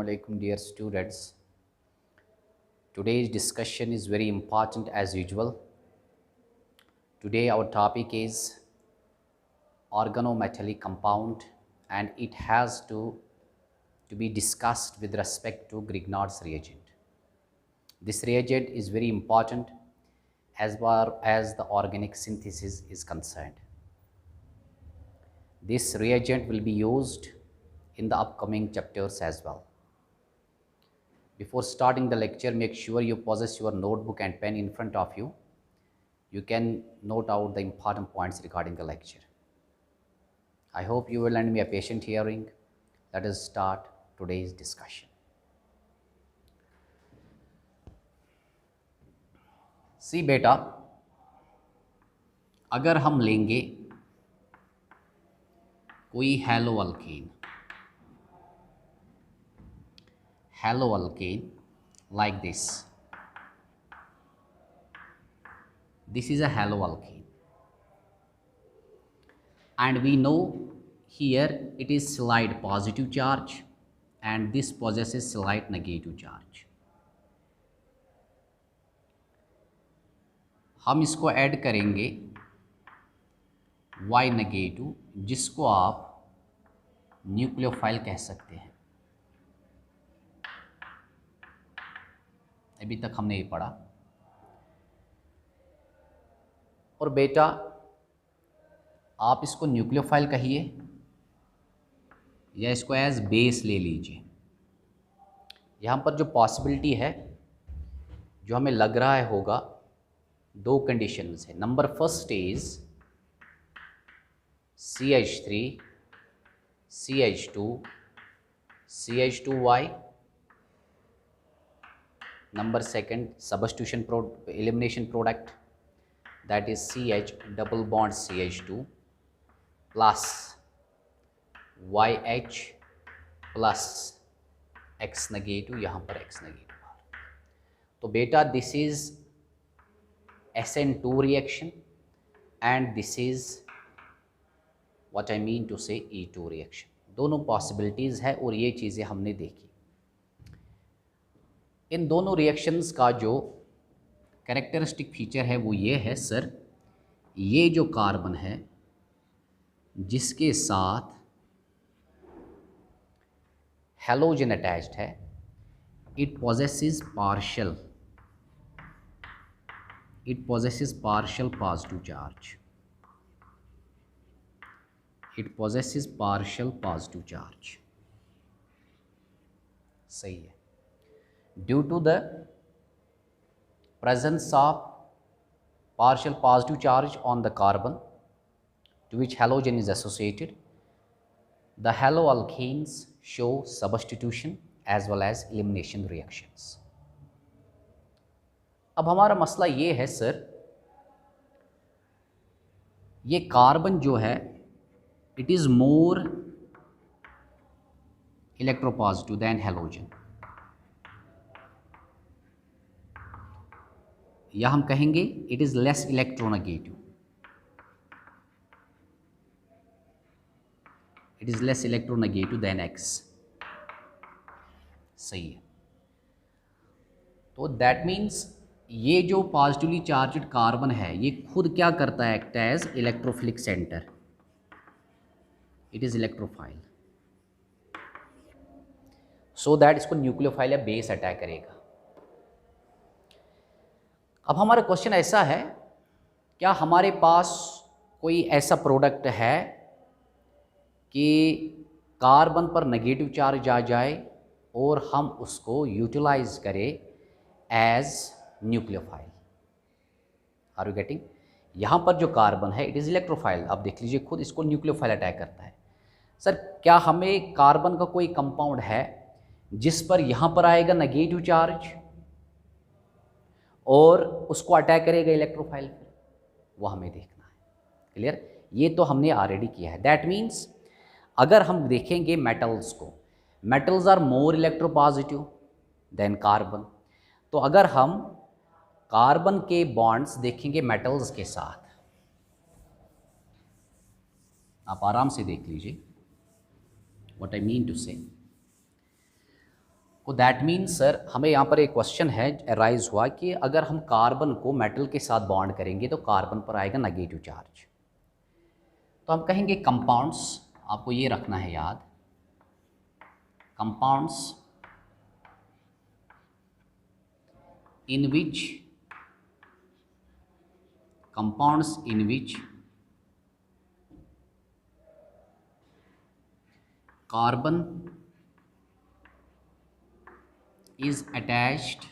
alaikum dear students. Today's discussion is very important as usual. Today our topic is organometallic compound and it has to be discussed with respect to Grignard's reagent. This reagent is very important as far as the organic synthesis is concerned. This reagent will be used in the upcoming chapters as well. Before starting the lecture, make sure you possess your notebook and pen in front of you. You can note out the important points regarding the lecture. I hope you will lend me a patient hearing. Let us start today's discussion. See बेटा, अगर हम लेंगे कोई haloalkane like this. This is a haloalkane and we know here it is slight positive charge and this possesses slight negative charge. हम इसको add करेंगे Y negative, जिसको आप न्यूक्लियोफाइल कह सकते हैं. अभी तक हमने ये पढ़ा. और बेटा आप इसको न्यूक्लियोफाइल कहिए या इसको एज बेस ले लीजिए. यहाँ पर जो पॉसिबिलिटी है, जो हमें लग रहा है होगा, दो कंडीशंस है. Number first is CH3 CH2 CH2Y. Number second, substitution elimination product, that is CH double bond CH2 plus YH plus X negative, यहाँ पर X negative. तो बेटा this is SN2 reaction and this is what I mean to say E2 reaction. दोनों possibilities है और ये चीज़ें हमने देखी. इन दोनों रिएक्शंस का जो कैरेक्टरिस्टिक फीचर है वो ये है सर, ये जो कार्बन है जिसके साथ हैलोजन अटैच्ड है, it possesses partial positive charge. It possesses partial positive charge. सही है. Due to the presence of partial positive charge on the carbon to which halogen is associated, the haloalkanes show substitution as well as elimination reactions. अब हमारा मसला ये है sir, ये carbon जो है it is more electropositive than halogen, या हम कहेंगे it is less electronegative. It is less electronegative than X. सही है. तो दैट मीन्स ये जो पॉजिटिवली चार्ज्ड कार्बन है ये खुद क्या करता है, act as electrophilic centre. It is electrophile, so that इसको न्यूक्लियोफाइल या बेस अटैक करेगा. अब हमारा क्वेश्चन ऐसा है, क्या हमारे पास कोई ऐसा प्रोडक्ट है कि कार्बन पर नेगेटिव चार्ज आ जाए और हम उसको यूटिलाइज करें as nucleophile? Are you getting? यहाँ पर जो कार्बन है इट इज़ इलेक्ट्रोफाइल. आप देख लीजिए खुद, इसको न्यूक्लियोफाइल अटैक करता है. सर क्या हमें कार्बन का कोई कंपाउंड है जिस पर यहाँ पर आएगा नेगेटिव चार्ज और उसको अटैक करेगा इलेक्ट्रोफाइल? वो हमें देखना है. क्लियर? ये तो हमने ऑलरेडी किया है. दैट मीन्स अगर हम देखेंगे मेटल्स को, metals are more electropositive than carbon. तो अगर हम कार्बन के बॉन्ड्स देखेंगे मेटल्स के साथ, आप आराम से देख लीजिए व्हाट आई मीन टू से. तो दैट मीन्स सर हमें यहाँ पर एक क्वेश्चन है अराइज हुआ कि अगर हम कार्बन को मेटल के साथ बॉन्ड करेंगे तो कार्बन पर आएगा नेगेटिव चार्ज। तो हम कहेंगे कंपाउंड्स, आपको ये रखना है याद, compounds in which carbon is attached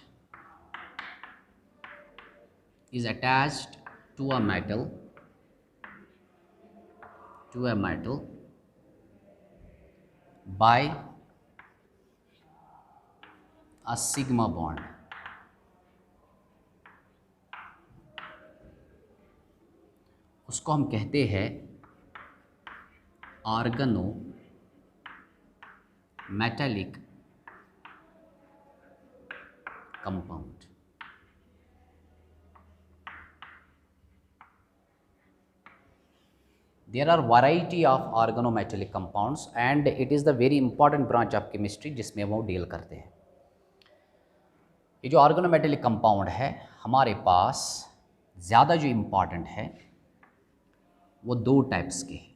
to a metal by a sigma bond। उसको हम कहते हैं organometallic compound. There are variety of organometallic compounds and it is the very important branch of chemistry जिसमें वो deal करते हैं। ये जो ऑर्गेनोमेटेलिक कंपाउंड है हमारे पास ज़्यादा जो इम्पॉर्टेंट है वो दो टाइप्स के हैं।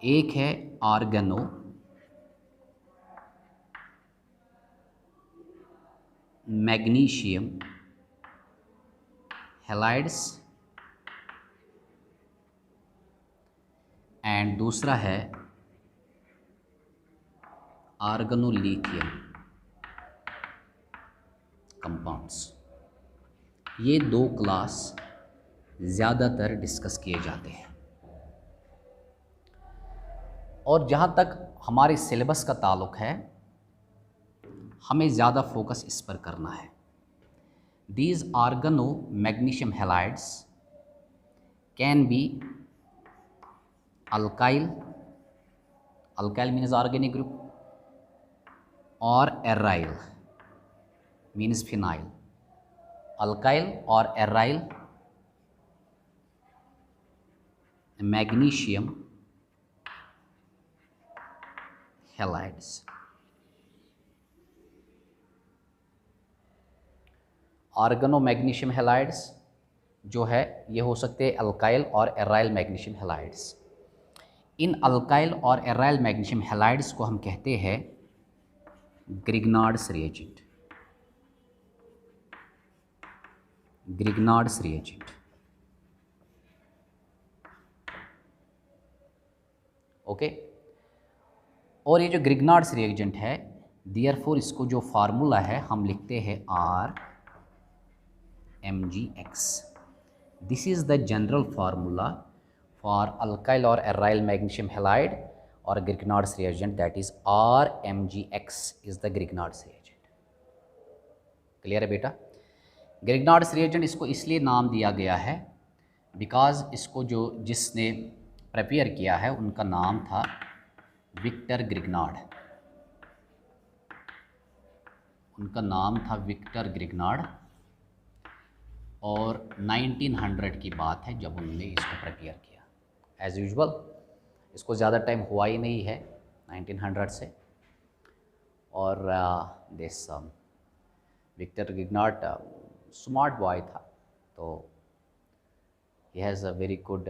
एक है ऑर्गेनो मैग्नीशियम हैलाइड्स एंड दूसरा है ऑर्गेनोलिथियम कंपाउंड्स। ये दो क्लास ज़्यादातर डिस्कस किए जाते हैं और जहाँ तक हमारे सिलेबस का ताल्लुक़ है हमें ज़्यादा फोकस इस पर करना है। These organomagnesium halides can be alkyl means organic group, or aryl means phenyl। alkyl or aryl magnesium halides। Organomagnesium halides जो है ये हो सकते हैं अल्काइल और एराइल मैग्नीशियम हैलाइड्स। इन अल्काइल और एराइल मैग्नीशियम हैलाइड्स को हम कहते हैं Grignard's reagent. Grignard's reagent, okay. और ये जो ग्रिग्नार्ड्स रिएजेंट है देयरफॉर इसको जो फार्मूला है हम लिखते हैं RMgX। This is the general formula for alkyl और एराइल मैग्नीशियम हैलाइड और Grignard's reagent, that is RMgX is the Grignard's reagent. Clear है बेटा? ग्रिग्नार्ड्स रिएजेंट इसको इसलिए नाम दिया गया है बिकॉज इसको जिसने प्रिपेयर किया है उनका नाम था विक्टर ग्रिग्नार्ड। उनका नाम था विक्टर ग्रिग्नार्ड और 1900 की बात है जब उन्होंने इसको प्रिपेयर किया। एज़ यूजुअल इसको ज़्यादा टाइम हुआ ही नहीं है 1900 से। और this Victor Grignard smart boy था, तो ही has a very good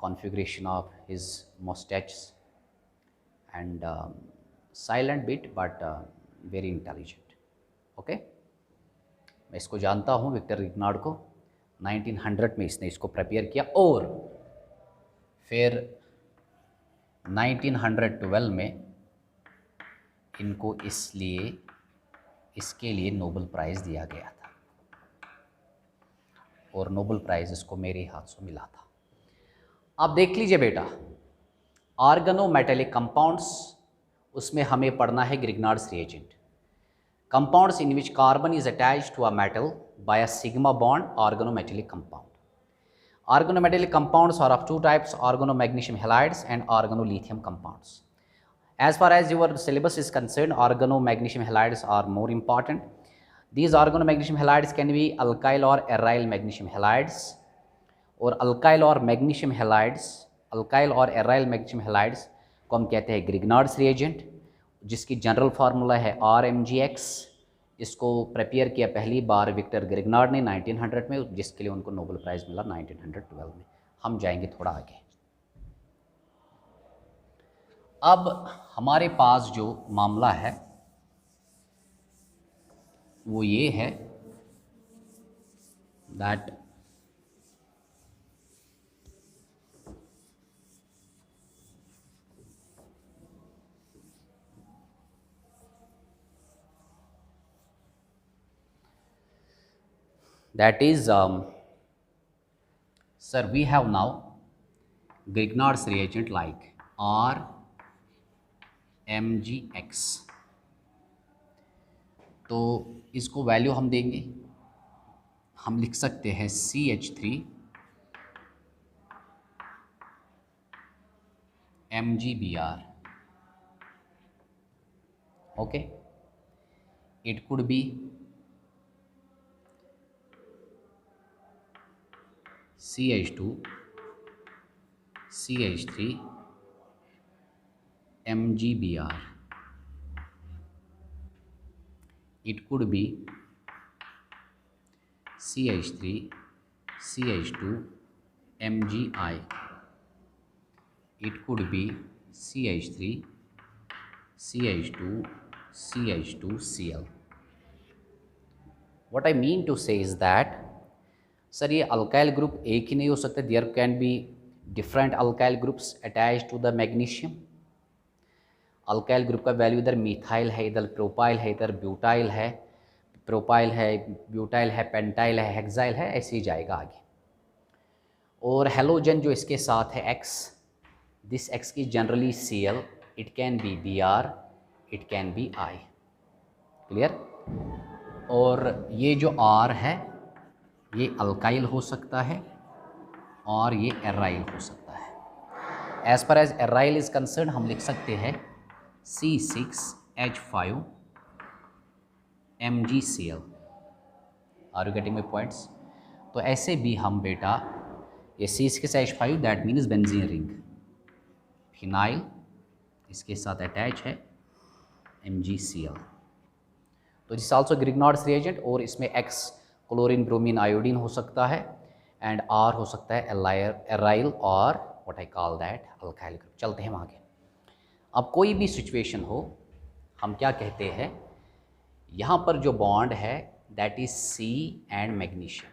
configuration of his mustaches and silent bit but very intelligent, okay। मैं इसको जानता हूँ विक्टर ग्रिग्नार्ड को। 1900 में इसने इसको प्रिपेयर किया और फिर 1912 में इनको इसके लिए नोबेल प्राइज़ दिया गया था और नोबेल प्राइज़ इसको मेरे हाथ से मिला था। आप देख लीजिए बेटा, ऑर्गेनोमेटेलिक कंपाउंड्स उसमें हमें पढ़ना है Grignard's reagent. Compounds in which carbon is attached to a metal by a sigma bond, organometallic compound. Organometallic compounds are of two types, organomagnesium halides and organolithium compounds. As far as your syllabus is concerned, organomagnesium halides are more important. These organomagnesium halides can be alkyl or aryl magnesium halides, और alkyl और aryl magnesium halides को हम कहते हैं Grignard's reagent, जिसकी general formula है RMgX। इसको prepare किया पहली बार विक्टर ग्रिग्नार्ड ने 1900 में, जिसके लिए उनको नोबेल प्राइज़ मिला 1912 में। हम जाएंगे थोड़ा आगे। अब हमारे पास जो मामला है वो ये है that is sir, we have now Grignard's reagent like RMgX। तो इसको वैल्यू हम देंगे, हम लिख सकते हैं CH3 MgBr। Okay, it could be CH2 CH3 MgBr। it could be CH3 CH2 MgI। it could be CH3 CH2 CH2Cl। what I mean to say is that sir ये alkyl group एक ही नहीं हो सकता, there can be different alkyl groups attach to the magnesium. Alkyl group का value इधर methyl है, इधर प्रोपाइल है, इधर ब्यूटाइल है, प्रोपाइल है, ब्यूटाइल है, पेंटाइल है, हेक्साइल है, ऐसे ही जाएगा आगे। और हेलोजन जो इसके साथ है X, दिस X की generally Cl, it can be Br, it can be I। Clear? और ये जो R है ये अल्काइल हो सकता है और ये एराइल हो सकता है। As per as aryl is concern हम लिख सकते हैं C6H5 MgCl। Are you getting my points? तो ऐसे भी हम बेटा ये C6H5 that means benzene ring, phenyl इसके साथ अटैच है MgCl। तो दिस आल्सो ग्रिग्नार्ड्स रिएजेंट, और इसमें X क्लोरीन ब्रोमीन आयोडीन हो सकता है एंड R हो सकता है एराइल और what I call that alkyl group. चलते हैं वहाँ के। अब कोई भी सिचुएशन हो, हम क्या कहते हैं, यहाँ पर जो बॉन्ड है that is C and magnesium,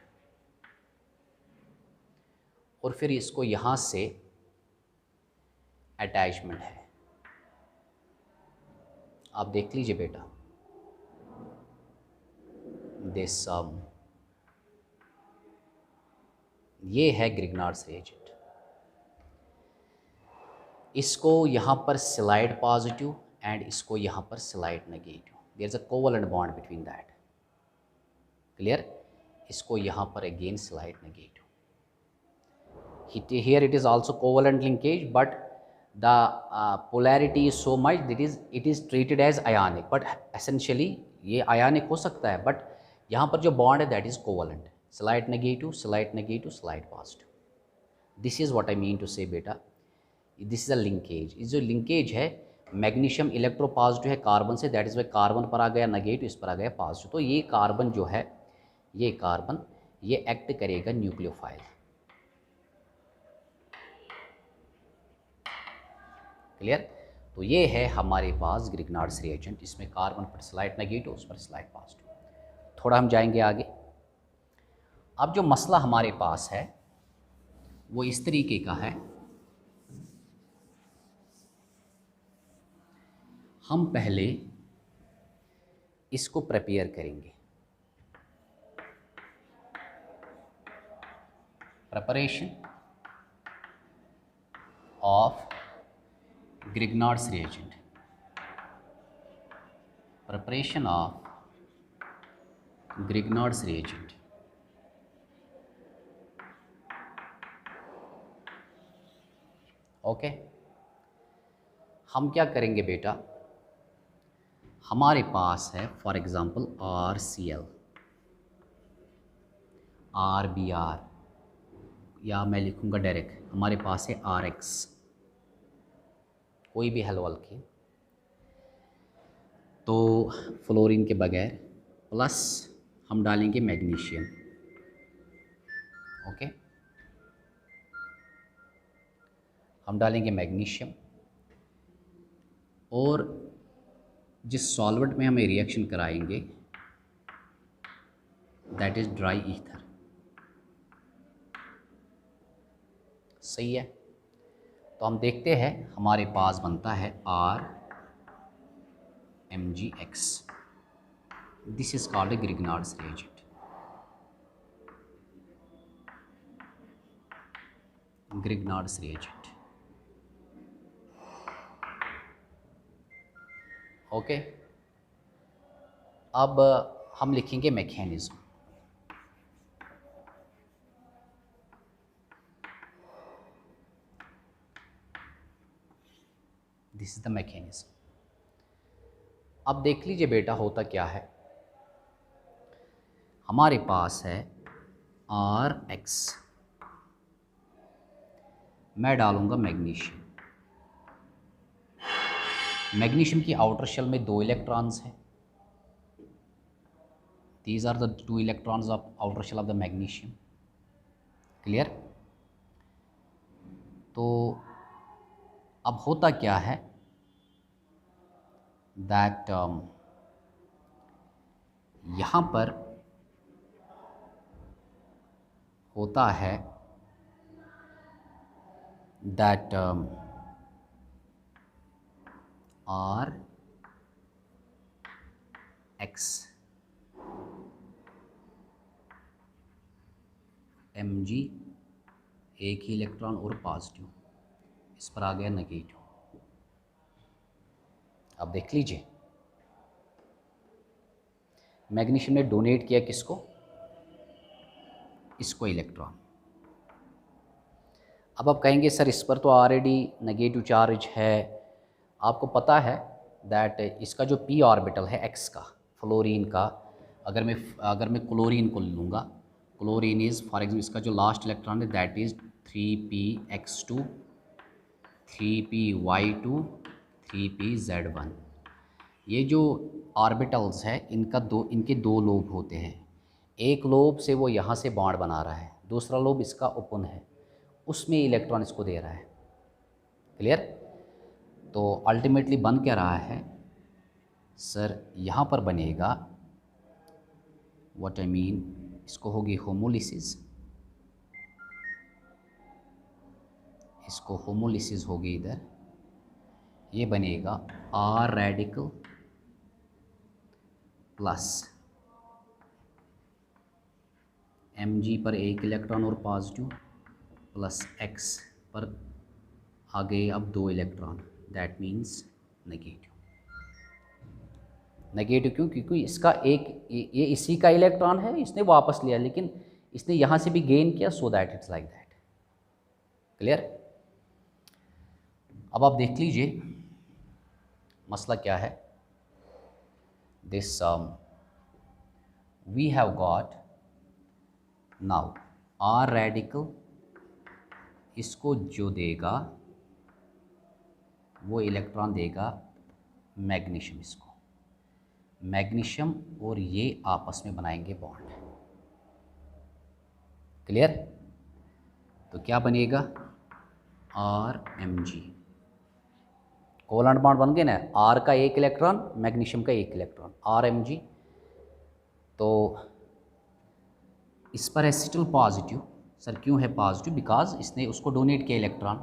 और फिर इसको यहाँ से अटैचमेंट है। आप देख लीजिए बेटा, दिस ये है ग्रिग्नार्ड्स रिएजेंट। इसको यहाँ पर स्लाइड पॉजिटिव एंड इसको यहाँ पर slight negative, there is a covalent bond between that. Clear? इसको यहाँ पर again slight negative. Here it is also covalent linkage, but the polarity is so much that it is treated as ionic, but essentially ये ionic हो सकता है, but यहाँ पर जो bond है that is covalent, slight negative, slight negative, slight positive. This is what I mean to say बेटा, this is a linkage। इस जो linkage है, मैग्नीशियम इलेक्ट्रो पॉजिटिव है कार्बन से, दैट इज़ वाई कार्बन पर आ गया नेगेटिव, इस पर आ गया पॉजिटिव। तो ये कार्बन जो है, ये कार्बन ये एक्ट करेगा न्यूक्लियोफाइल। क्लियर? तो ये है हमारे पास ग्रिग्नार्ड्स रिएजेंट, इसमें कार्बन पर स्लाइड नेगेटिव, उस पर स्लाइड पॉजिटिव। थोड़ा हम जाएंगे आगे। अब जो मसला हमारे पास है वो इस तरीके का है, हम पहले इसको प्रिपेयर करेंगे। Preparation of Grignard's reagent, preparation of Grignard's reagent। Okay, हम क्या करेंगे बेटा, हमारे पास है फॉर एग्जांपल RCl, RBr, या मैं लिखूंगा डायरेक्ट, हमारे पास है RX। कोई भी हेलो अल्कीन, तो फ्लोरीन के बगैर, प्लस हम डालेंगे मैग्नीशियम। ओके, हम डालेंगे मैग्नीशियम, और जिस सॉल्वेंट में हमें रिएक्शन कराएंगे दैट इज़ ड्राई ईथर। सही है, तो हम देखते हैं हमारे पास बनता है RMgX। This is called a Grignard's reagent. Grignard's reagent. Okay, अब हम लिखेंगे mechanism. This is the mechanism. अब देख लीजिए बेटा, होता क्या है, हमारे पास है RX, मैं डालूंगा मैग्नीशियम। मैग्नीशियम की आउटर शेल में 2 इलेक्ट्रॉन्स हैं। These are the 2 electrons of outer shell of the magnesium. Clear? तो अब होता क्या है दैट यहाँ पर होता है दैट RX Mg, एक ही इलेक्ट्रॉन और पॉजिटिव, इस पर आ गया नेगेटिव। अब देख लीजिए, मैग्नीशियम ने डोनेट किया किसको? इसको इलेक्ट्रॉन। अब आप कहेंगे सर इस पर तो ऑलरेडी नेगेटिव चार्ज है। आपको पता है दैट इसका जो p ऑर्बिटल है x का, फ्लोरीन का, अगर मैं क्लोरीन को लूँगा, क्लोरीन इज़ फॉर एग्जाम्पल, इसका जो लास्ट इलेक्ट्रॉन है that is 3px2, 3py2, 3pz1। ये जो ऑर्बिटल्स है इनके दो लोब होते हैं। एक लोब से वो यहाँ से बॉन्ड बना रहा है, दूसरा लोब इसका ओपन है, उसमें इलेक्ट्रॉन इसको दे रहा है। क्लियर? तो अल्टीमेटली बन क्या रहा है सर, यहाँ पर बनेगा व्हाट आई मीन, इसको होगी होमोलिसिस, इसको होमोलिसिस होगी इधर, ये बनेगा R रेडिकल प्लस Mg पर एक इलेक्ट्रॉन और पॉजिटिव, प्लस X पर आ गए अब 2 electron, that means negative. Negative क्यों? क्योंकि इसका ये इसी का इलेक्ट्रॉन है, इसने वापस लिया, लेकिन इसने यहाँ से भी गेन किया, so that it's like that. Clear? अब आप देख लीजिए मसला क्या है। This we have got now R radical, इसको जो देगा वो इलेक्ट्रॉन देगा मैग्नीशियम, इसको मैग्नीशियम और ये आपस में बनाएंगे बॉन्ड। क्लियर? तो क्या बनेगा RMg, कोवलेंट बॉन्ड बन गए ना, R का एक इलेक्ट्रॉन, मैग्नीशियम का एक इलेक्ट्रॉन, RMg। तो इस पर एसिटल पॉजिटिव। सर क्यों है पॉजिटिव? बिकॉज इसने उसको डोनेट किया इलेक्ट्रॉन।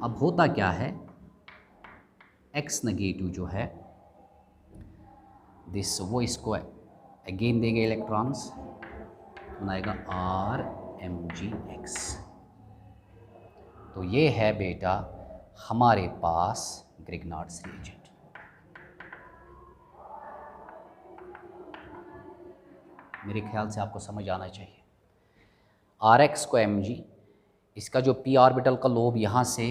अब होता क्या है, X नेगेटिव जो है दिस, वो इसको अगेन देगा इलेक्ट्रॉन्स, बनाएगा RMgX। तो ये है बेटा हमारे पास ग्रिग्नार्ड्स रिएजेंट। मेरे ख्याल से आपको समझ आना चाहिए। RX को Mg, इसका जो p ऑर्बिटल का लोब यहाँ से,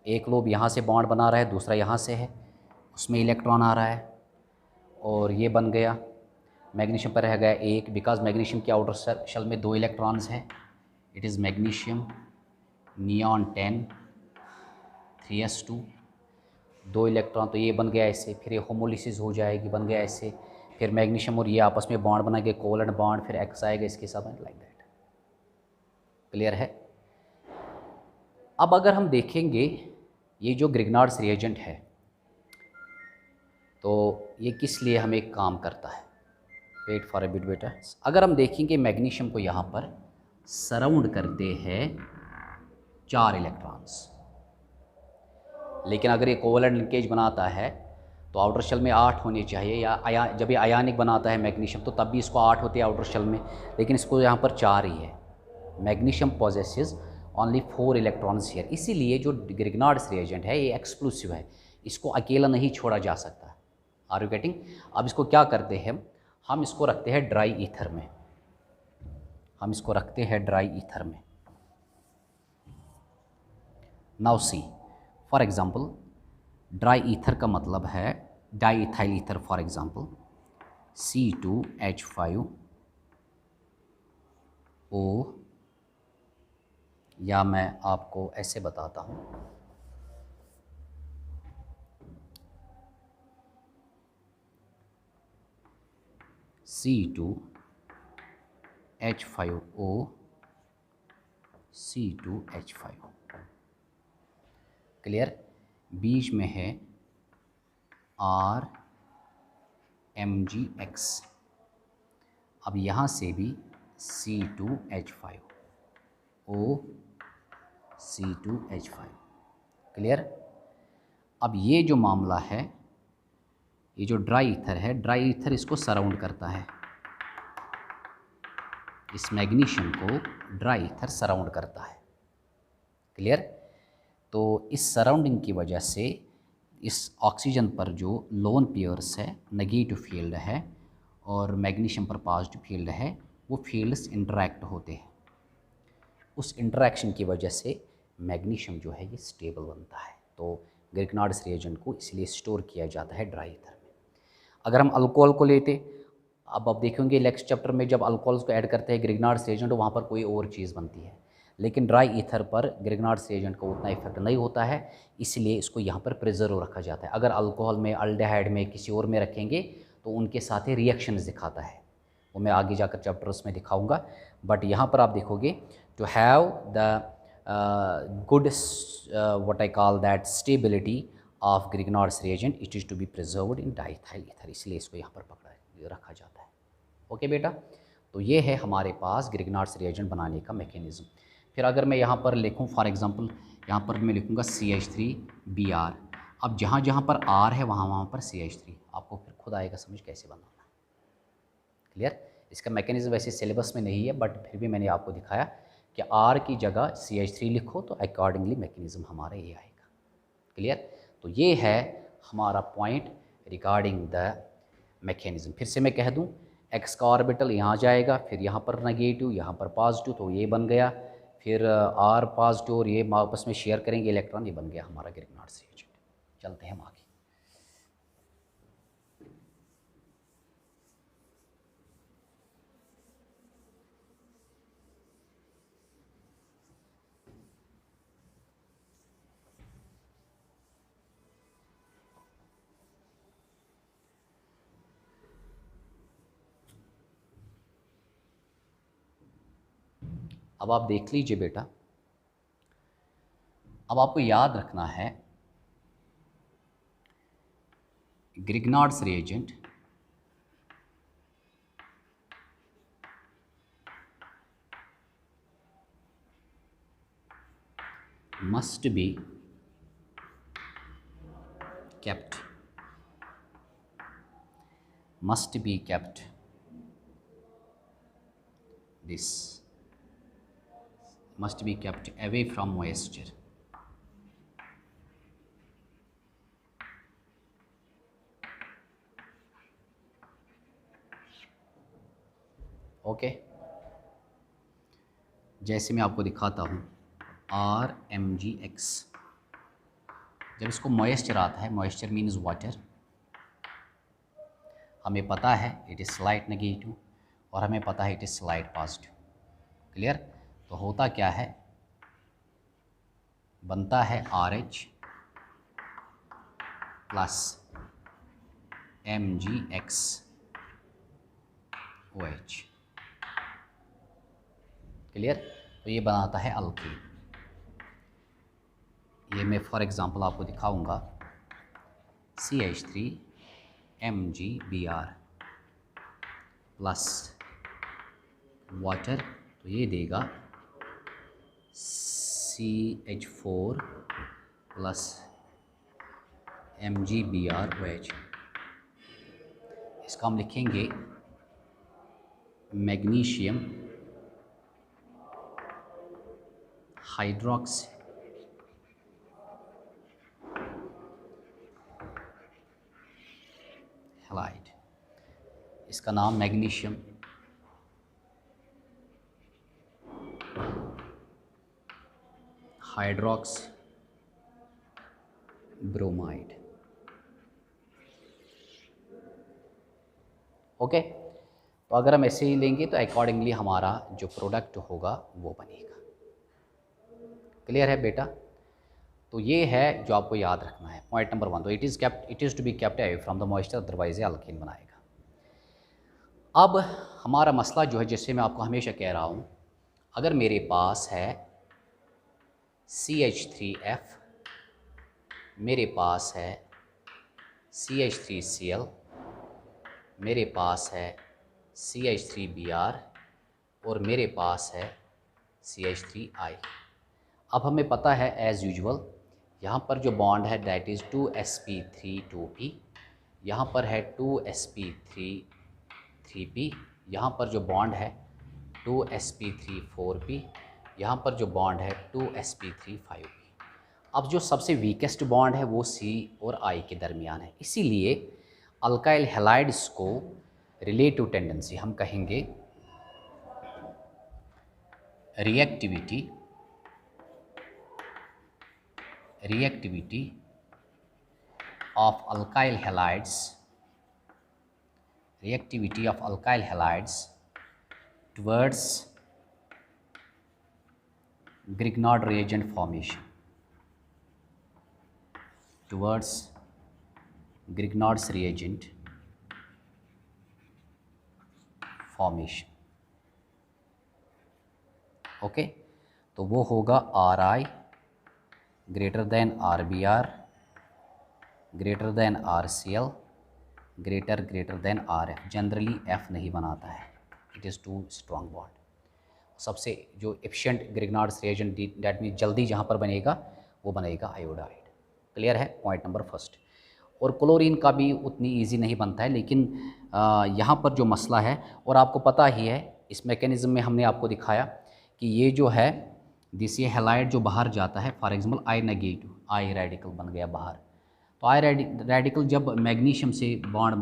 एक लोब यहाँ से बॉन्ड बना रहा है, दूसरा यहाँ से है, उसमें इलेक्ट्रॉन आ रहा है, और ये बन गया। मैग्नीशियम पर रह गया एक, बिकॉज मैग्नीशियम की आउटर शेल में 2 इलेक्ट्रॉन्स हैं। It is magnesium neon 10, 3s2, 2 electron तो ये बन गया ऐसे, फिर ये होमोलिसिस हो जाएगी, बन गया ऐसे, फिर मैग्नीशियम और ये आपस में बॉन्ड बनाएंगे, कोवलेंट बॉन्ड, फिर X आएगा इसके साथ, लाइक दैट। क्लियर है? अब अगर हम देखेंगे ये जो ग्रिग्नार्ड्स रिएजेंट है तो ये किस लिए हमें काम करता है। वेट फॉर ए बिट बेटा। अगर हम देखेंगे मैग्नीशियम को यहाँ पर सराउंड करते हैं 4 इलेक्ट्रॉन्स, लेकिन अगर ये कोवलेंट लिंकेज बनाता है तो आउटर शेल में 8 होने चाहिए, या जब ये आयानिक बनाता है मैग्नीशियम तो तब भी इसको 8 होते हैं आउटर शेल में, लेकिन इसको यहाँ पर 4 ही है। Magnesium possesses only 4 electrons here, इसीलिए जो ग्रिग्नार्ड्स रिएजेंट है ये एक्सक्लूसिव है, इसको अकेला नहीं छोड़ा जा सकता। Are you getting? अब इसको क्या करते हैं, हम इसको रखते हैं ड्राई ईथर में, हम इसको रखते हैं ड्राई ईथर में। Now see for example, dry ether का मतलब है di ethyl ether, for example C2H5O, या मैं आपको ऐसे बताता हूँ, C2H5O, C2H5O। क्लियर? बीच में है RMgX। अब यहाँ से भी C2H5O, C2H5। क्लियर? अब ये जो मामला है, ये जो ड्राई ईथर है, ड्राई ईथर इसको सराउंड करता है, इस मैग्नीशियम को ड्राई ईथर सराउंड करता है। क्लियर? तो इस सराउंडिंग की वजह से इस ऑक्सीजन पर जो लोन पेयर्स है, नेगेटिव फील्ड है, और मैग्नीशियम पर पॉजिटिव फील्ड है, वो फील्ड्स इंटरैक्ट होते हैं। उस इंटरैक्शन की वजह से मैग्नीशियम जो है ये स्टेबल बनता है। तो ग्रिग्नार्ड्स रिएजेंट को इसलिए स्टोर किया जाता है ड्राई ईथर में। अगर हम अल्कोहल को लेते, अब आप देखेंगे नेक्स्ट चैप्टर में जब अल्कोहल्स को ऐड करते हैं ग्रिग्नार्ड्स रिएजेंट, तो वहाँ पर कोई और चीज़ बनती है, लेकिन ड्राई ईथर पर ग्रिग्नार्ड्स रिएजेंट का उतना इफेक्ट नहीं होता है, इसलिए इसको यहाँ पर प्रिजर्व रखा जाता है। अगर अल्कोहल में, अल्डेहाइड में, किसी और में रखेंगे तो उनके साथ ही रिएक्शंस दिखाता है, वो मैं आगे जाकर चैप्टर्स में दिखाऊंगा। बट यहाँ पर आप देखोगे to have the good what I call that stability of Grignard's reagent, it is to be preserved in diethyl ether, इसलिए इसको यहाँ पर रखा जाता है। ओके बेटा, तो ये है हमारे पास ग्रिग्नार्ड्स रिएजेंट बनाने का मैकेनिज़्म। फिर अगर मैं यहाँ पर लिखूँ, फॉर एग्जांपल यहाँ पर मैं लिखूँगा CH3Br। अब जहाँ जहाँ पर R है वहाँ वहाँ पर CH3, आपको फिर खुद आएगा समझ कैसे बनाना। क्लियर? इसका मैकेनिज़्म वैसे सिलेबस में नहीं है, बट फिर भी मैंने आपको दिखाया कि R की जगह CH3 लिखो तो अकॉर्डिंगली मैकेनिज़्म हमारा ये आएगा। क्लियर? तो ये है हमारा पॉइंट रिगार्डिंग द मैकेनिज़्म। फिर से मैं कह दूं, X का ऑर्बिटल यहाँ जाएगा, फिर यहाँ पर नेगेटिव, यहाँ पर पॉजिटिव, तो ये बन गया, फिर R पॉजिटिव और ये आपस में शेयर करेंगे इलेक्ट्रॉन, ये बन गया हमारा ग्रिग्नार्ड्स रिएजेंट। चलते हैं हम आगे। अब आप देख लीजिए बेटा, अब आपको याद रखना है Grignard's reagent must be kept this must be kept away from moisture. Okay, जैसे मैं आपको दिखाता हूँ RMgX, जब इसको मॉइस्चर आता है, मॉइस्चर मीन्स वाटर, हमें पता है इट इज़ स्लाइट नेगेटिव और हमें पता है it is slight positive. Clear? तो होता क्या है, बनता है RH प्लस MgXOH। क्लियर? तो ये बनाता है अल्कीन। ये मैं फॉर एग्जांपल आपको दिखाऊंगा, CH3MgBr प्लस वाटर, तो ये देगा CH4 प्लस MgBrOH। इसका हम लिखेंगे मैग्नीशियम हाइड्रोक्सी हैलाइड। इसका नाम मैग्नीशियम हाइड्रोक्स ब्रोमाइड। ओके, तो अगर हम ऐसे ही लेंगे तो अकॉर्डिंगली हमारा जो प्रोडक्ट होगा वो बनेगा। क्लियर है बेटा? तो ये है जो आपको याद रखना है, पॉइंट नंबर 1। तो it is to be kept away from the moisture, otherwise ये अल्कीन बनाएगा। अब हमारा मसला जो है, जैसे मैं आपको हमेशा कह रहा हूँ, अगर मेरे पास है CH3F, मेरे पास है CH3Cl, मेरे पास है CH3Br और मेरे पास है CH3I। अब हमें पता है एज़ यूजुअल यहाँ पर जो बॉन्ड है दैट इज़ 2sp3 2p, यहाँ पर है 2sp3 3p, यहाँ पर जो बॉन्ड है 2sp3 4p, यहाँ पर जो बॉन्ड है 2sp3 5p। अब जो सबसे वीकेस्ट बॉन्ड है वो C और I के दरमियान है, इसीलिए अल्काइल हैलाइड्स को रिलेटिव टेंडेंसी हम कहेंगे reactivity of alkyl halides, reactivity of alkyl halides towards Grignard reagent formation, towards Grignard's reagent formation। Okay, तो वो होगा Ri greater than RBr greater than RCl greater than RF। Generally F नहीं बनाता है, it is too strong bond. सबसे जो efficient Grignard's reagent that mean जल्दी जहाँ पर बनेगा वो बनेगा आयोडाइड। क्लियर है? Point number first. और क्लोरीन का भी उतनी इजी नहीं बनता है, लेकिन यहाँ पर जो मसला है, और आपको पता ही है इस मैकेनिज़्म में हमने आपको दिखाया कि ये जो है दिस ये हैलाइड जो बाहर जाता है, for example I negative, I radical बन गया बाहर, तो आई रेडिकल जब मैग्नीशियम से बॉन्ड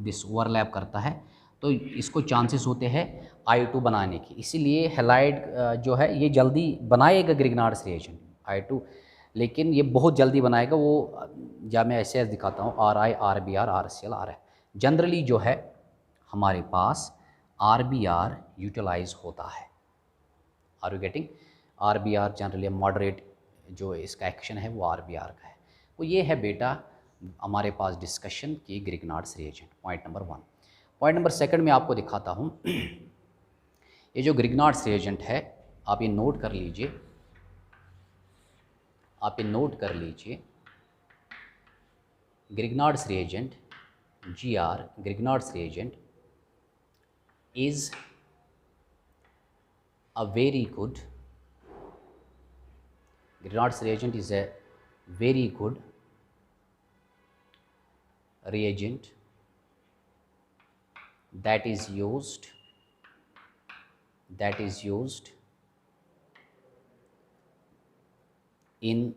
दिस ओवरलैप करता है तो इसको चांसेस होते हैं I2 बनाने की, इसीलिए हैलाइड जो है ये जल्दी बनाएगा ग्रिग्नार्ड्स रिएजेंट I2, लेकिन ये बहुत जल्दी बनाएगा वो, या मैं ऐसे दिखाता हूँ RI RBr RCl RF। Generally जो है हमारे पास RBr यूटिलाइज होता है। Are you getting? RBr generally moderate जो इसका एक्शन है वो RBr का है। वो ये है बेटा हमारे पास डिस्कशन की Grignard's reagent, point number 1। Point number 2 में आपको दिखाता हूँ ये जो ग्रिग्नार्ड्स रिएजेंट है, आप ये नोट कर लीजिए, Grignard's reagent GR, Grignard's reagent is a very good, Grignard's reagent is a very good reagent that is used in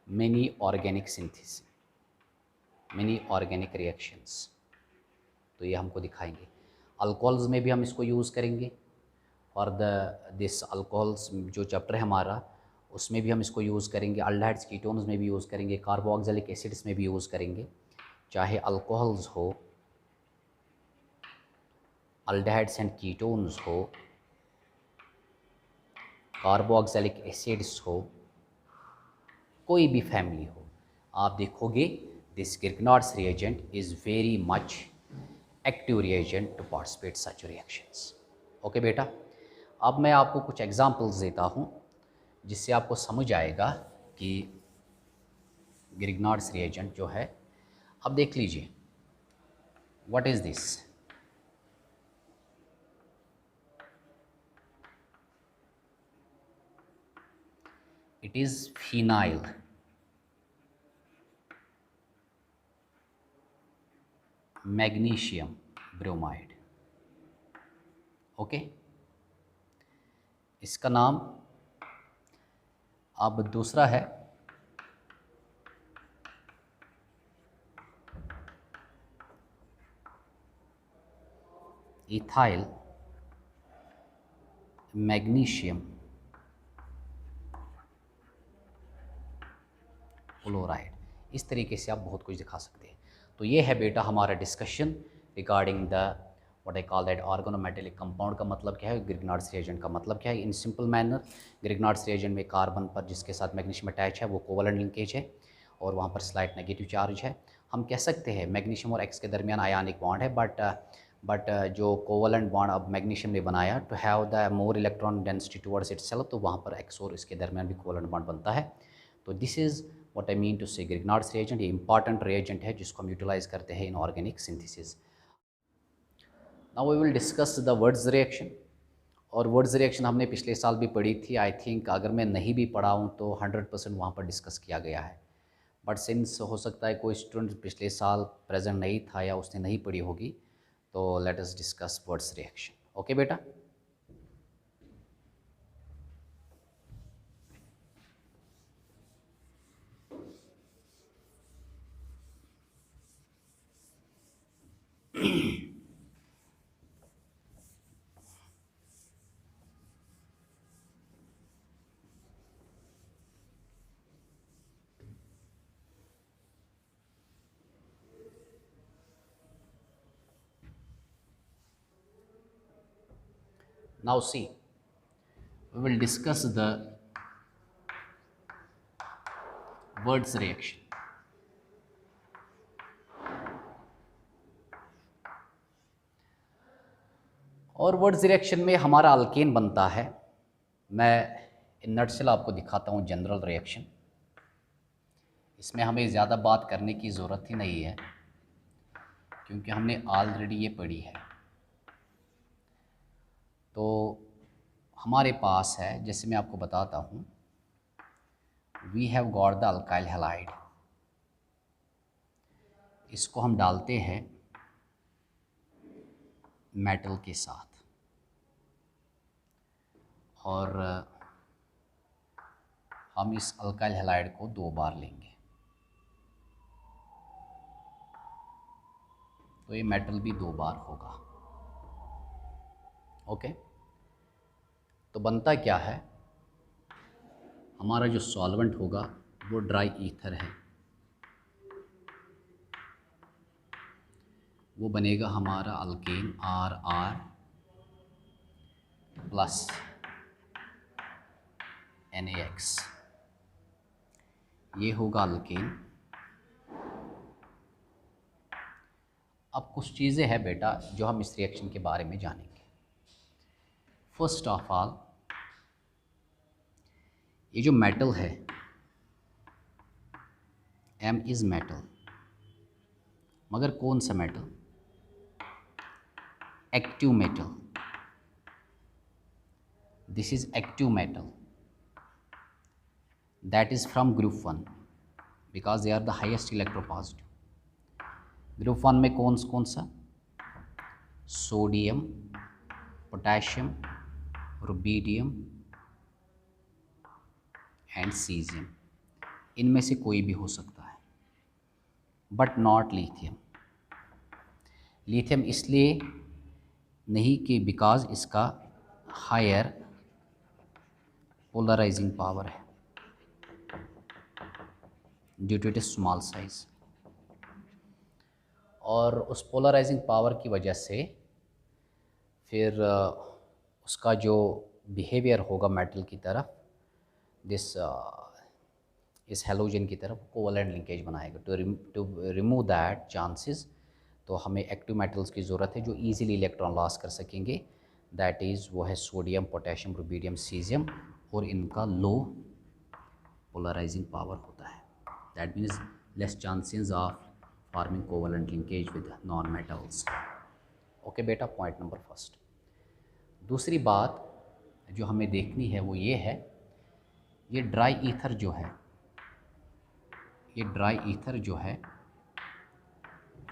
many organic synthesis, many organic reactions। तो ये हमको दिखाएंगे। अल्कोहल्स में भी हम इसको यूज़ करेंगे, और दिस अल्कोहल्स जो चैप्टर है हमारा उसमें भी हम इसको यूज़ करेंगे, अल्डिहाइड्स कीटोन्स में भी यूज़ करेंगे, कार्बोक्सिलिक एसिड्स में भी यूज़ करेंगे, चाहे अल्कोहल्स हो, अल्डिहाइड्स एंड कीटोन्स हो, कार्बोक्सिलिक एसिड्स हो, कोई भी फैमिली हो, आप देखोगे this Grignard's reagent is very much active reagent to participate such reactions. Okay बेटा, अब मैं आपको कुछ एग्जांपल्स देता हूँ जिससे आपको समझ आएगा कि Grignard's reagent जो है। अब देख लीजिए, what is this? It is phenyl magnesium bromide. Okay, इसका नाम। अब दूसरा है इथाइल मैग्नीशियम क्लोराइड। इस तरीके से आप बहुत कुछ दिखा सकते हैं। तो ये है बेटा हमारा discussion regarding the what I call that organometallic compound का मतलब क्या है, Grignard's reagent का मतलब क्या है। In simple manner, Grignard's reagent में कार्बन पर जिसके साथ मैग्नीशियम अटैच है वो कोवलेंट लिंकेज है और वहाँ पर स्लाइट नेगेटिव चार्ज है। हम कह सकते हैं मैग्नीशियम और एक्स के दरमियान आयनिक बॉन्ड है, बट जो कोवलेंट बॉन्ड अब मैग्नीशियम ने बनाया to have the more electron density towards itself, तो वहाँ पर एक्स और इसके दरमियान भी कोवलेंट बॉन्ड बनता है। तो this is what I mean to say Grignard's reagent। ये इंपॉर्टेंट reagent है जिसको हम यूटिलाइज करते हैं in organic synthesis. Now we will discuss the Wurtz reaction. और वर्ड्स रिएक्शन हमने पिछले साल भी पढ़ी थी। आई थिंक अगर मैं नहीं भी पढ़ा हूँ तो 100% वहाँ पर डिस्कस किया गया है। बट सिंस हो सकता है कोई स्टूडेंट पिछले साल प्रेजेंट नहीं था या उसने नहीं पढ़ी होगी, तो let us discuss words reaction. Okay बेटा। Now see, we will discuss the words reaction. और वर्ड्स रिएक्शन में हमारा अल्केन बनता है। मैं इन नटशेल आपको दिखाता हूँ जनरल रिएक्शन। इसमें हमें ज़्यादा बात करने की ज़रूरत ही नहीं है क्योंकि हमने ऑलरेडी ये पढ़ी है। तो हमारे पास है, जैसे मैं आपको बताता हूँ, we have got the alkyl halide. इसको हम डालते हैं मेटल के साथ और हम इस अल्काइल हैलाइड को 2 बार लेंगे, तो ये मेटल भी 2 बार होगा। ओके, तो बनता क्या है, हमारा जो सॉल्वेंट होगा वो ड्राई ईथर है, वो बनेगा हमारा अल्केन RR प्लस NaX। ये होगा अल्केन। अब कुछ चीज़ें हैं बेटा जो हम इस रिएक्शन के बारे में जानेंगे। फर्स्ट ऑफ ऑल, ये जो मेटल है M इज़ मेटल, मगर कौन सा metal? Active metal. This is active metal that is from group 1 because they are the highest electropositive। Group 1 में कौन सा? Sodium, potassium, rubidium and caesium. इनमें से कोई भी हो सकता है बट नॉट लिथियम। लिथियम इसलिए नहीं कि बिकॉज इसका हायर पोलराइजिंग पावर है due to it small size, और उस पोलराइजिंग पावर की वजह से फिर उसका जो बिहेवियर होगा मेटल की तरफ, दिस इस हेलोजन की तरफ कोवलेंट लिंकेज बनाएगा। टू रिमूव दैट चांसेस, तो हमें एक्टिव मेटल्स की ज़रूरत है जो इजीली इलेक्ट्रॉन लॉस कर सकेंगे। दैट इज़ वो है सोडियम, पोटेशियम, रुबीडियम, सीजियम, और इनका लो पोलराइजिंग पावर होता है। That means less chances of forming covalent linkage with non metals. Okay बेटा, पॉइंट नंबर फर्स्ट। दूसरी बात जो हमें देखनी है वो ये है, ये ड्राई ईथर जो है, ये ड्राई ईथर जो है,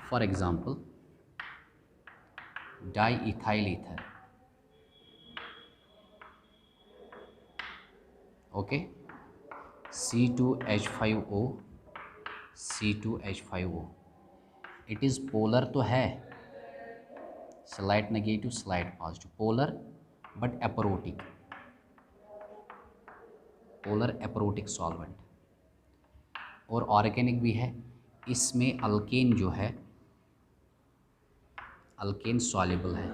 for example diethyl ether, okay, C2H5O, C2H5O, it is polar तो है, slight negative slight positive, polar but aprotic, polar aprotic solvent, और ऑर्गेनिक भी है। इसमें अल्केन जो है, अल्केन सॉल्युबल है,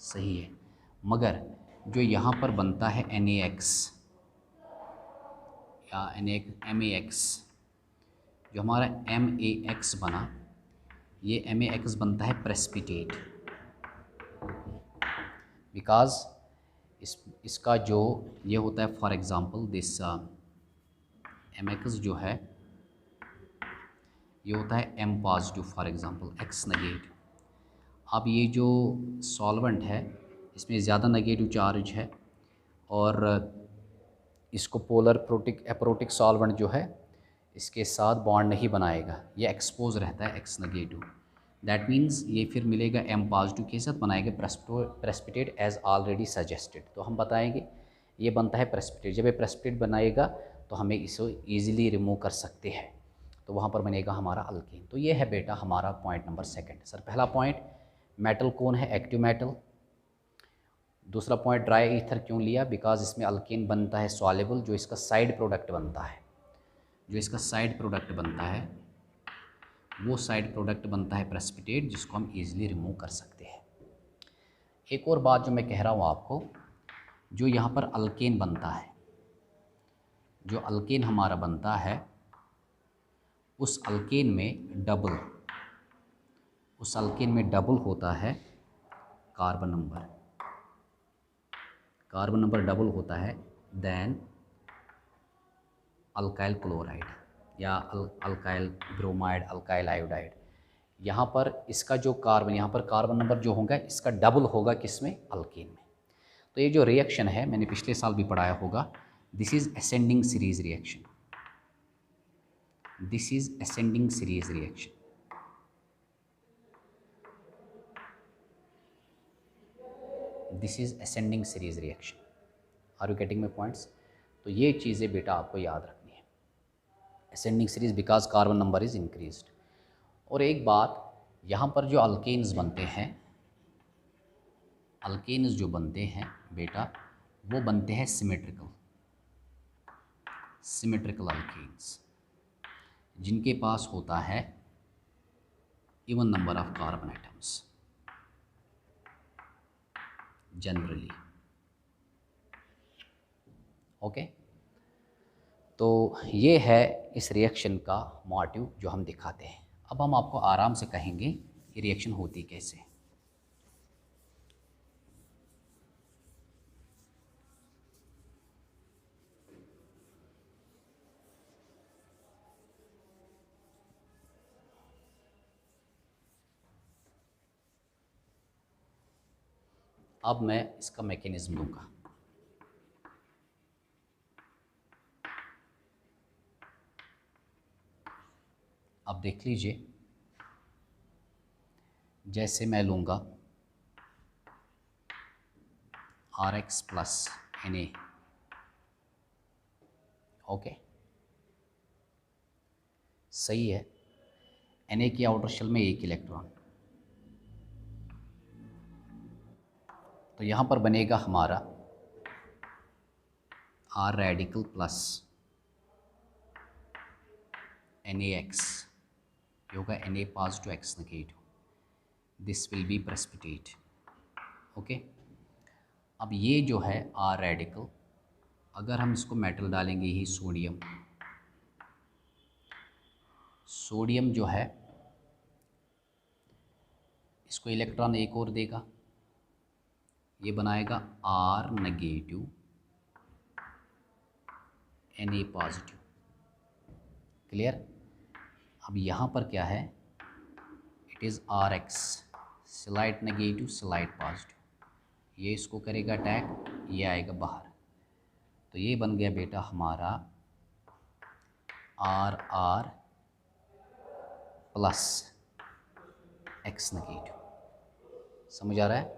सही है, मगर जो यहाँ पर बनता है NaX या MaX, जो हमारा MaX बना, ये MaX बनता है प्रेसिपिटेट, बिकॉज इसका जो ये होता है, फॉर एग्ज़ाम्पल दिस MaX जो है ये होता है M positive, for example X negative. अब ये जो सॉल्वेंट है इसमें ज़्यादा नेगेटिव चार्ज है, और इसको पोलर एपरोटिक सॉल्वेंट जो है इसके साथ बॉन्ड नहीं बनाएगा, ये एक्सपोज रहता है X नेगेटिव। दैट मीन्स ये फिर मिलेगा M पॉजिटिव के साथ, बनाएगा प्रेसिपिटेट एज ऑलरेडी सजेस्टेड। तो हम बताएंगे ये बनता है प्रेसिपिटेट। जब ये प्रेसिपिटेट बनाएगा तो हमें इसे ईजिली रिमूव कर सकते हैं, तो वहाँ पर बनेगा हमारा अल्केन। तो ये है बेटा हमारा पॉइंट नंबर सेकंड। सर पहला पॉइंट मेटल कौन है, एक्टिव मेटल। दूसरा पॉइंट ड्राई ईथर क्यों लिया, बिकॉज इसमें अल्केन बनता है सॉल्युबल, जो इसका साइड प्रोडक्ट बनता है, जो इसका साइड प्रोडक्ट बनता है वो साइड प्रोडक्ट बनता है प्रेसिपिटेट, जिसको हम इजीली रिमूव कर सकते हैं। एक और बात जो मैं कह रहा हूँ आपको, जो यहाँ पर अल्केन बनता है, जो अल्केन हमारा बनता है, उस अल्केन में डबल होता है कार्बन नंबर डबल होता है देन अल्काइल क्लोराइड या अल्काइल ब्रोमाइड, अल्काइल आयोडाइड। यहाँ पर इसका जो यहाँ पर कार्बन नंबर जो होगा इसका डबल होगा किसमें, अल्केन में। तो ये जो रिएक्शन है मैंने पिछले साल भी पढ़ाया होगा, this is ascending series reaction, this is ascending series reaction. This is ascending series reaction. Are you getting my points. तो ये चीज़ें बेटा आपको याद रखनी है, ascending series because carbon number is increased. और एक बात, यहाँ पर जो अल्केन्स बनते हैं, अल्केन्स जो बनते हैं बेटा वो बनते हैं सिमेट्रिकल अल्केन्स, जिनके पास होता है even number of carbon atoms generally. Okay, तो ये है इस रिएक्शन का मोटिव जो हम दिखाते हैं। अब हम आपको आराम से कहेंगे ये रिएक्शन होती कैसे। अब मैं इसका मैकेनिज्म दूंगा। अब देख लीजिए, जैसे मैं लूँगा RX प्लस Na, ओके, सही है। Na की आउटर शेल में एक इलेक्ट्रॉन, तो यहाँ पर बनेगा हमारा R रेडिकल प्लस NaX, ये होगा Na positive X negative, this will be precipitate. Okay, अब ये जो है R रेडिकल अगर हम इसको मेटल डालेंगे ही सोडियम, सोडियम जो है इसको इलेक्ट्रॉन एक और देगा, ये बनाएगा R negative Na positive. Clear. अब यहाँ पर क्या है, it is Rx, slide negative slight positive, ये इसको करेगा अटैक, ये आएगा बाहर, तो ये बन गया बेटा हमारा RR प्लस X नेगेटिव। समझ आ रहा है।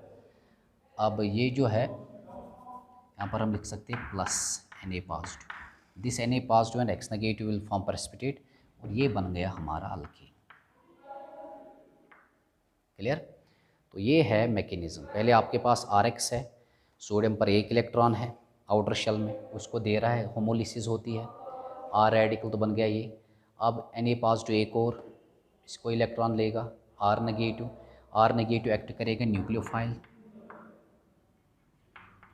अब ये जो है यहाँ पर हम लिख सकते हैं plus Na positive, this Na positive and X negative will form precipitate, और ये बन गया हमारा अल्कीन। क्लियर। तो ये है मैकेनिज्म। पहले आपके पास Rx है, सोडियम पर एक इलेक्ट्रॉन है आउटर शेल में, उसको दे रहा है, होमोलिसिस होती है, R रेडिकल तो बन गया ये। अब Na पॉजिटिव एक और, इसको इलेक्ट्रॉन लेगा R negative, R negative act करेगा न्यूक्लियोफाइल,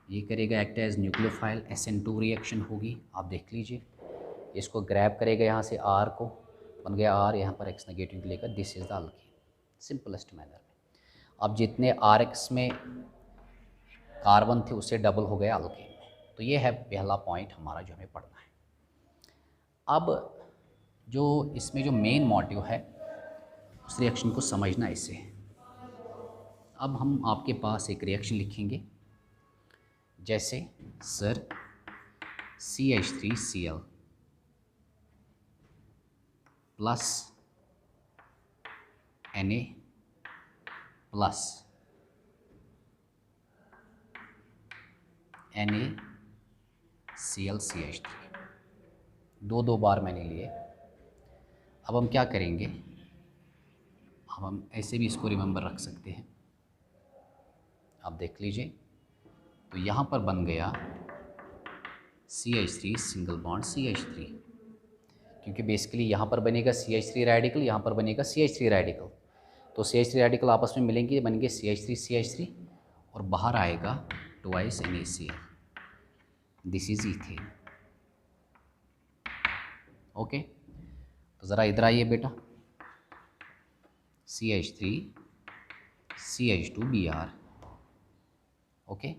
ये करेगा act as nucleophile, SN2 reaction होगी, आप देख लीजिए। इसको ग्रैब करेगा यहाँ से R को, बन गया R, यहाँ पर X नेगेटिव लेगा, this is the alkyne, simplest manner में। अब जितने Rx में कार्बन थे उससे डबल हो गया अल्कीन में। तो ये है पहला पॉइंट हमारा जो हमें पढ़ना है। अब जो इसमें जो मेन मोटिव है उस रिएक्शन को समझना ऐसे है। अब हम आपके पास एक रिएक्शन लिखेंगे, जैसे sir CH3Cl plus Na plus NaClCH3, दो बार मैंने लिए। अब हम क्या करेंगे, अब हम ऐसे भी इसको रिमेंबर रख सकते हैं, आप देख लीजिए। तो यहाँ पर बन गया CH3 सिंगल बॉन्ड CH3, क्योंकि बेसिकली यहाँ पर बनेगा CH3 रेडिकल, यहाँ पर बनेगा CH3 रेडिकल, तो CH3 रेडिकल आपस में मिलेंगे, बनेंगे CH3 और बाहर आएगा twice NaCl, this is ethane. Okay, तो ज़रा इधर आइए बेटा, CH3 CH2Br, ओके,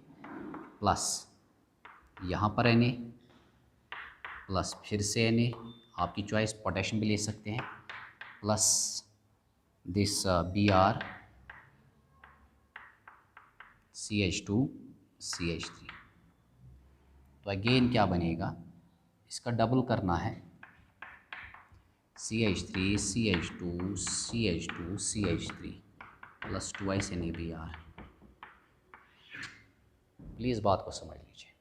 प्लस यहाँ पर Na प्लस फिर से Na, आपकी चॉइस पोटेशियम भी ले सकते हैं, plus this Br CH2 CH3। तो अगेन क्या बनेगा, इसका डबल करना है, CH3 CH2 CH2 CH3 plus twice NaBr। Please बात को समझ लीजिए।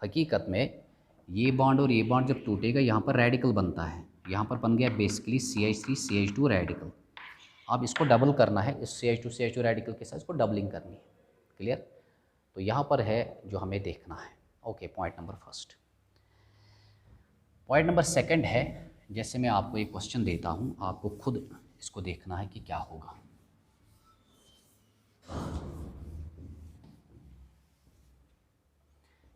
हकीकत में ये बॉन्ड और ये बॉन्ड जब टूटेगा यहाँ पर रेडिकल बनता है, यहाँ पर बन गया बेसिकली CH3 CH2 रेडिकल। अब इसको डबल करना है, इस CH2 रेडिकल के साथ इसको डबलिंग करनी है। क्लियर। तो यहाँ पर है जो हमें देखना है। Okay, point number first. Point number second है, जैसे मैं आपको एक क्वेश्चन देता हूँ, आपको खुद इसको देखना है कि क्या होगा।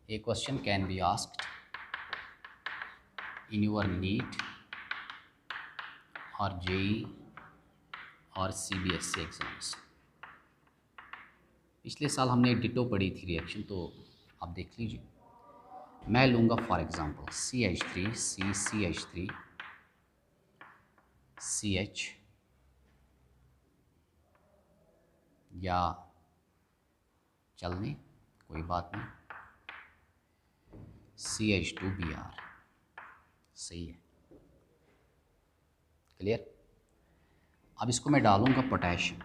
A question can be asked in your NEET or JEE और CBSE एग्ज़ाम्स। पिछले साल हमने डिटो पढ़ी थी रिएक्शन, तो आप देख लीजिए। मैं लूँगा for example CH3 CH3 CH, या चलने कोई बात नहीं, CH2Br, सही है। क्लियर। अब इसको मैं डालूँगा पोटेशियम।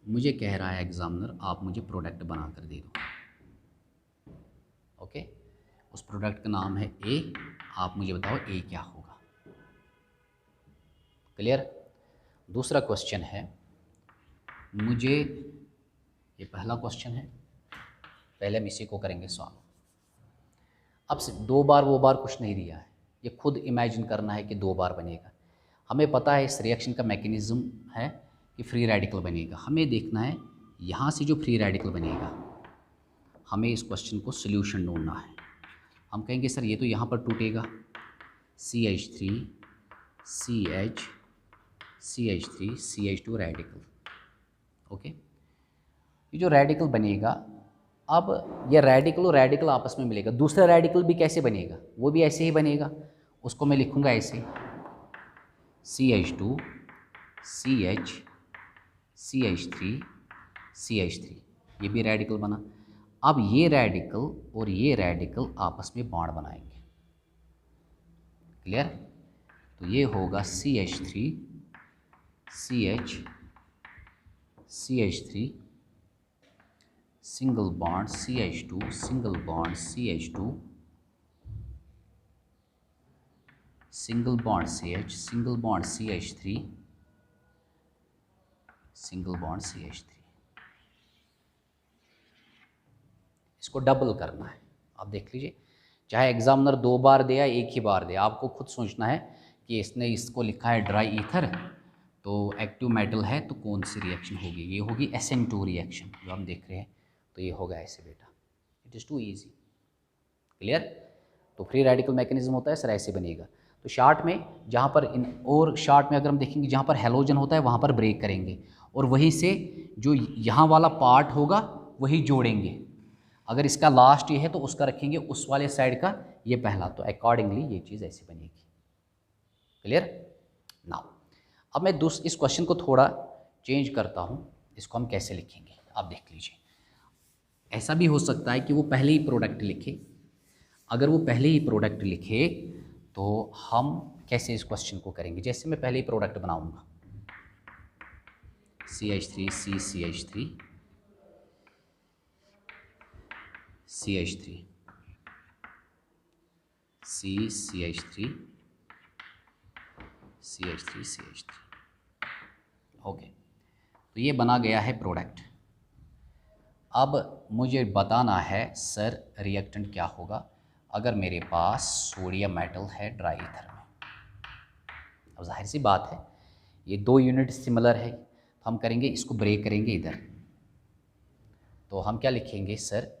मुझे कह रहा है एग्जामिनर, आप मुझे प्रोडक्ट बना कर दे दो। ओके, उस प्रोडक्ट का नाम है A, आप मुझे बताओ A क्या होगा। क्लियर। दूसरा क्वेश्चन है, मुझे, ये पहला क्वेश्चन है, पहले हम इसी को करेंगे सॉल्व। अब से 2 बार वो बार कुछ नहीं दिया है, ये खुद इमेजिन करना है कि 2 बार बनेगा। हमें पता है इस रिएक्शन का मैकेनिज्म है कि फ्री रेडिकल बनेगा। हमें देखना है यहाँ से जो फ्री रेडिकल बनेगा हमें इस क्वेश्चन को सोल्यूशन ढूंढना है। हम कहेंगे सर ये तो यहाँ पर टूटेगा, CH3 CH CH3 CH2 radical. Okay, ये जो रेडिकल बनेगा, अब ये रेडिकल और रेडिकल आपस में मिलेगा। दूसरा रेडिकल भी कैसे बनेगा, वो भी ऐसे ही बनेगा। उसको मैं लिखूँगा ऐसे, CH2 CH CH3 CH3, ये भी रेडिकल बना। अब ये रेडिकल और ये रेडिकल आपस में बॉन्ड बनाएंगे। क्लियर? तो ये होगा CH3 CH CH3 single bond CH2 single bond CH2 single bond CH single bond CH3 single bond CH3। इसको डबल करना है। आप देख लीजिए, चाहे एग्जामिनर 2 बार दे या एक ही बार दे, आपको खुद सोचना है कि इसने इसको लिखा है ड्राई ईथर, तो एक्टिव मेटल है, तो कौन सी रिएक्शन होगी। ये होगी SN2 रिएक्शन जो हम देख रहे हैं, तो ये होगा ऐसे बेटा। It is too easy. Clear? तो फ्री रेडिकल मैकेनिज्म होता है सर, ऐसे बनेगा। तो शार्ट में जहाँ पर और शार्ट में अगर हम देखेंगे जहाँ पर हैलोजन होता है वहाँ पर ब्रेक करेंगे, और वहीं से जो यहाँ वाला पार्ट होगा वही जोड़ेंगे। अगर इसका लास्ट ये है तो उसका रखेंगे उस वाले साइड का ये पहला, तो अकॉर्डिंगली ये चीज़ ऐसी बनेगी। क्लियर? नाउ अब मैं इस क्वेश्चन को थोड़ा चेंज करता हूँ। इसको हम कैसे लिखेंगे आप देख लीजिए। ऐसा भी हो सकता है कि वो पहले ही प्रोडक्ट लिखे। अगर वो पहले ही प्रोडक्ट लिखे तो हम कैसे इस क्वेश्चन को करेंगे। जैसे मैं पहले ही प्रोडक्ट बनाऊंगा, CH3 CH3 CH3 CH3 CH3 CH3। Okay, तो ये बना गया है प्रोडक्ट। अब मुझे बताना है सर रिएक्टेंट क्या होगा अगर मेरे पास सोडियम मेटल है ड्राई ईथर में। अब जाहिर सी बात है ये 2 यूनिट सिमिलर है, तो हम करेंगे इसको ब्रेक करेंगे इधर। तो हम क्या लिखेंगे सर,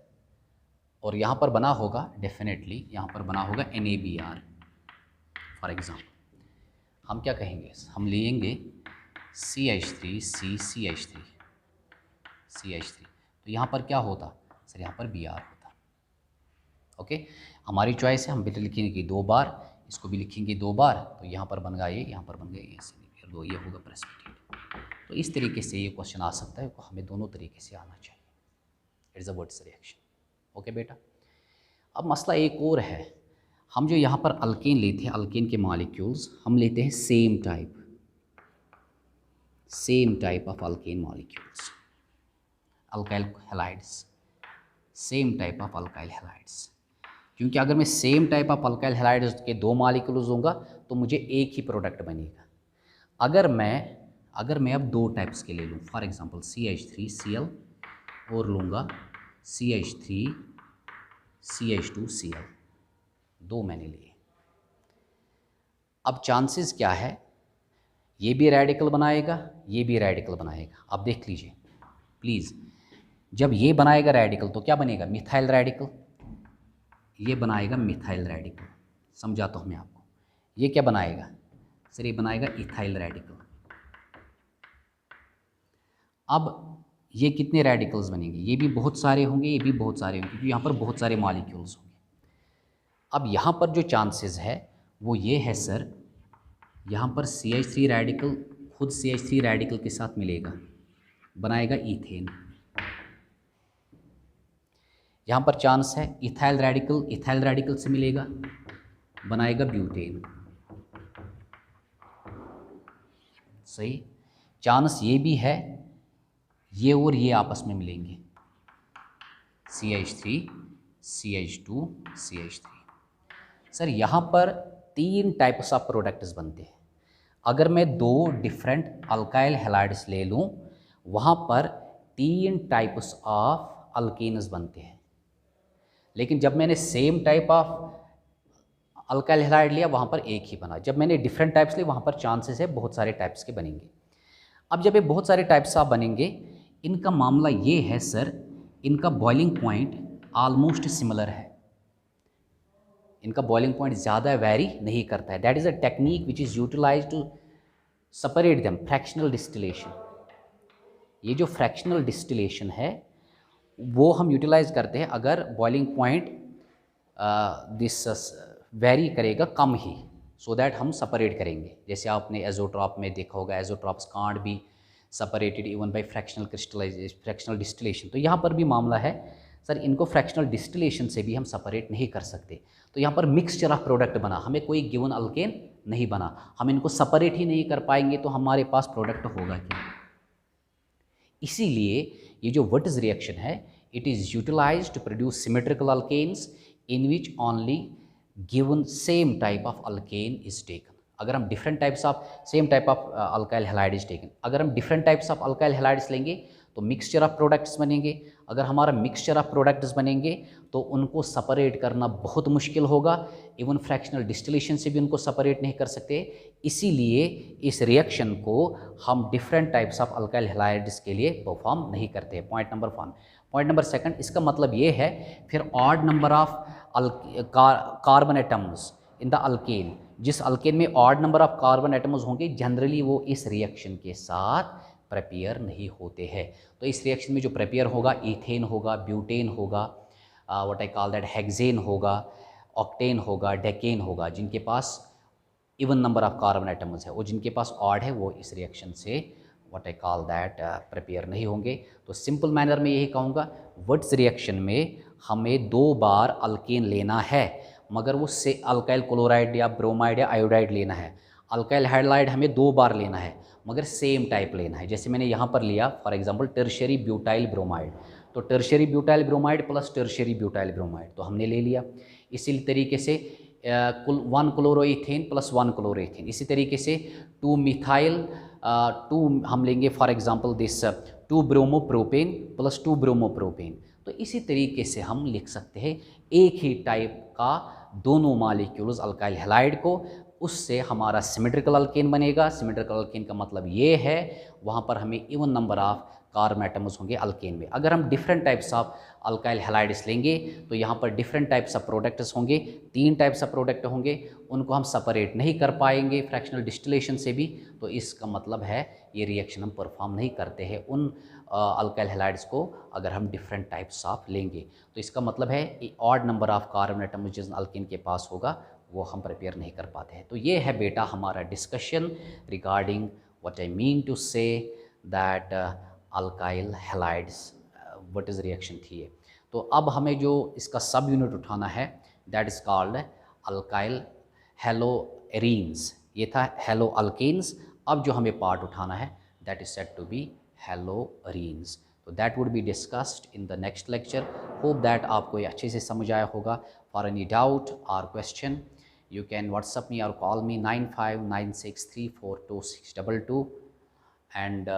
और यहाँ पर बना होगा डेफिनेटली, यहाँ पर बना होगा NaBr फॉर एग्जाम्पल। हम क्या कहेंगे, हम लेंगे CH3 CH3 CH3, तो यहाँ पर क्या होता सर, यहाँ पर Br होता। ओके, हमारी चॉइस है, हम बेटा लिखेंगे कि 2 बार, इसको भी लिखेंगे 2 बार, तो यहाँ पर बन गया ये, यहाँ पर बन गया ये, फिर 2 ये होगा प्रेसिपिटेट। तो इस तरीके से ये क्वेश्चन आ सकता है, तो हमें दोनों तरीके से आना चाहिए। It's a words reaction. Okay बेटा, अब मसला एक और है। हम जो यहाँ पर अल्केन लेते हैं, अल्केन के मॉलिक्यूल्स हम लेते हैं same type of alkane molecules, alkyl halides, same type of alkyl halides. क्योंकि अगर मैं same type of alkyl halides के 2 मॉलिक्यूल्स दूंगा तो मुझे एक ही प्रोडक्ट बनेगा। अगर मैं अब 2 टाइप्स के ले लूँ, फॉर एग्जांपल CH3Cl और लूँगा CH3 CH2Cl, 2 मैंने लिए। अब चांसेस क्या है, ये भी रेडिकल बनाएगा, ये भी रेडिकल बनाएगा। आप देख लीजिए प्लीज़, जब ये बनाएगा रेडिकल तो क्या बनेगा, मिथाइल रेडिकल। ये बनाएगा मिथाइल रेडिकल, समझाता हूँ मैं आपको। ये क्या बनाएगा सर, ये बनाएगा इथाइल रेडिकल। अब ये कितने रेडिकल्स बनेंगे, ये भी बहुत सारे होंगे, ये भी बहुत सारे होंगे, क्योंकि यहाँ पर बहुत सारे मॉलिक्यूल्स होंगे। अब यहाँ पर जो चांसेस है वो ये है सर, यहाँ पर CH3 रेडिकल खुद CH3 रेडिकल के साथ मिलेगा, बनाएगा ईथेन। यहाँ पर चांस है इथाइल रेडिकल से मिलेगा, बनाएगा ब्यूटेन। सही। चांस ये भी है ये और ये आपस में मिलेंगे, CH3 CH2 CH3। सर यहाँ पर 3 टाइप्स ऑफ प्रोडक्ट्स बनते हैं। अगर मैं 2 डिफरेंट अल्काइल हैलाइड्स ले लूँ, वहाँ पर 3 टाइप्स ऑफ अल्केन्स बनते हैं। लेकिन जब मैंने same type of alkyl halide लिया, वहाँ पर एक ही बना। जब मैंने डिफरेंट टाइप्स लिए, वहाँ पर चांसेस है बहुत सारे टाइप्स के बनेंगे। अब जब ये बहुत सारे टाइप्स ऑफ बनेंगे, इनका मामला ये है सर, इनका बॉइलिंग पॉइंट ऑलमोस्ट सिमिलर है, इनका बॉइलिंग पॉइंट ज़्यादा वेरी नहीं करता है। That is a technique which is utilize to separate them, fractional distillation. ये जो फ्रैक्शनल डिस्टिलेशन है वो हम यूटिलाइज करते हैं अगर बॉइलिंग पॉइंट दिस वेरी करेगा कम ही, सो दैट हम सेपरेट करेंगे। जैसे आपने एजोट्रॉप में देखा होगा, azeotropes can't be separated even by fractional crystallisation, fractional distillation. तो यहाँ पर भी मामला है सर, इनको फ्रैक्शनल डिस्टिलेशन से भी हम सेपरेट नहीं कर सकते। तो यहाँ पर मिक्सचर ऑफ प्रोडक्ट बना, हमें कोई गिवन अल्केन नहीं बना, हम इनको सेपरेट ही नहीं कर पाएंगे तो हमारे पास प्रोडक्ट होगा क्या। इसीलिए ये जो वट्स रिएक्शन है, it is utilized to produce symmetrical alkanes in which only given same type of alkane is taken. अगर हम different types of same type of alkyl halide is taken, अगर हम different types of alkyl halides लेंगे तो mixture of products बनेंगे। अगर हमारा mixture of products बनेंगे तो उनको सेपरेट करना बहुत मुश्किल होगा, इवन फ्रैक्शनल डिस्टिलेशन से भी उनको सेपरेट नहीं कर सकते। इसीलिए इस रिएक्शन को हम different types of alkyl halides के लिए परफॉर्म नहीं करते। Point number 1। पॉइंट नंबर 2, इसका मतलब ये है फिर odd number of carbon atoms in the alkane, जिस अल्केन में odd number of carbon atoms होंगे जनरली वो इस रिएक्शन के साथ प्रेपेयर नहीं होते हैं। तो इस रिएक्शन में जो प्रेपेयर होगा, ईथेन होगा, ब्यूटेन होगा, what I call that hexane होगा, ऑक्टेन होगा, डेकेन होगा, जिनके पास even number of carbon atoms है, वो जिनके पास ऑड है वो इस रिएक्शन से what I call that prepare नहीं होंगे। तो सिंपल मैनर में यही कहूँगा, वट्स रिएक्शन में हमें 2 बार अल्केन लेना है, मगर वो से अल्काइल क्लोराइड या ब्रोमाइड या आयोडाइड लेना है। अल्काइल हैलाइड हमें 2 बार लेना है मगर सेम टाइप लेना है। जैसे मैंने यहाँ पर लिया for example tertiary butyl bromide, तो tertiary butyl bromide plus tertiary butyl bromide तो हमने ले लिया। इसी तरीके से 1 क्लोरोइथेन प्लस 1 क्लोरोइथेन, इसी तरीके से 2 मिथाइल 2 हम लेंगे for example this 2 bromopropane plus 2 bromopropane. तो इसी तरीके से हम लिख सकते हैं एक ही टाइप का दोनों मालिक्यूल्स अल्काइल हैलाइड को, उससे हमारा सिमेट्रिकल अल्केन बनेगा। सिमेट्रिकल अल्केन का मतलब ये है वहाँ पर हमें even number of carbon atoms होंगे अल्केन में। अगर हम different types of alkyl halides लेंगे तो यहाँ पर डिफरेंट टाइप्स ऑफ प्रोडक्ट्स होंगे, 3 टाइप्स ऑफ प्रोडक्ट होंगे, उनको हम सेपरेट नहीं कर पाएंगे फ्रैक्शनल डिस्टिलेशन से भी। तो इसका मतलब है ये रिएक्शन हम परफॉर्म नहीं करते हैं उन अल्काइल हैलाइड्स को अगर हम डिफरेंट टाइप्स ऑफ लेंगे। तो इसका मतलब है odd number of carbon atom जिस अल्केन के पास होगा वो हम प्रिपेयर नहीं कर पाते हैं। तो ये है बेटा हमारा discussion regarding what I mean to say that alkyl halides what is reaction थी ये। तो अब हमें जो इसका सब यूनिट उठाना है दैट इज़ कॉल्ड अल्काइल हैलोएरीन्स। ये था हैलो अल्केन्स। अब जो हमें पार्ट उठाना है that is said to be haloarenes. तो that would be discussed in the next lecture. Hope that आपको ये अच्छे से समझ आया होगा। फॉर एनी डाउट और question you can WhatsApp me or call me 9596342622 and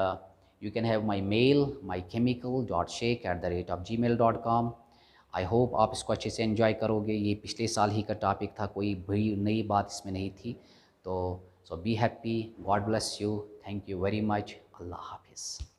you can have my mail mychemical.shake@gmail.com। I hope आप इसको अच्छे से एंजॉय करोगे। ये पिछले साल ही का टॉपिक था, कोई बड़ी नई बात इसमें नहीं थी। तो so be happy, God bless you, thank you very much, Allah हाफिज़।